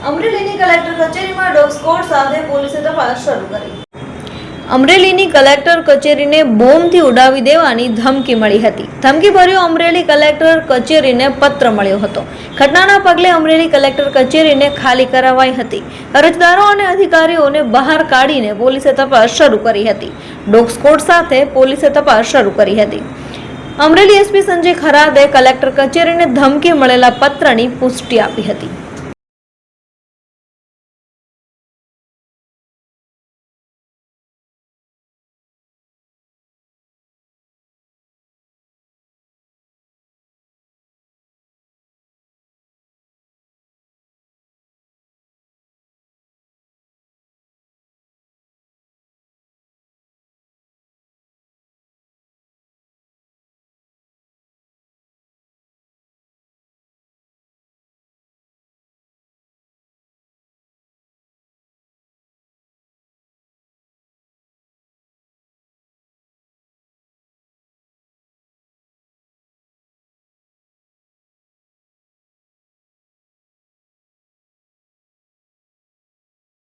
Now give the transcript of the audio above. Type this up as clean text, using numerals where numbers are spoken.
અમરેલીની collector કચેરીમાં dog squad સાથે પોલીસે તપાસ શરૂ કરી. અમરેલીની કલેક્ટર કચેરીને બોમ્બથી ઉડાવી દેવાની ધમકી મળી હતી. ધમકીભર્યો અમરેલી કલેક્ટર કચેરીને પત્ર મળ્યો હતો. ઘટનાના પગલે અમરેલી કલેક્ટર કચેરીને ખાલી કરાવાઈ હતી. અરજદારો અને અધિકારીઓને બહાર કાઢીને પોલીસે તપાસ શરૂ કરી હતી. ડોગ સ્ક્વોડ સાથે પોલીસે તપાસ શરૂ કરી હતી. અમરેલી એસપી સંજય ખરાદે કલેક્ટર કચેરીને ધમકી મળેલા પત્રની પુષ્ટિ આપી હતી.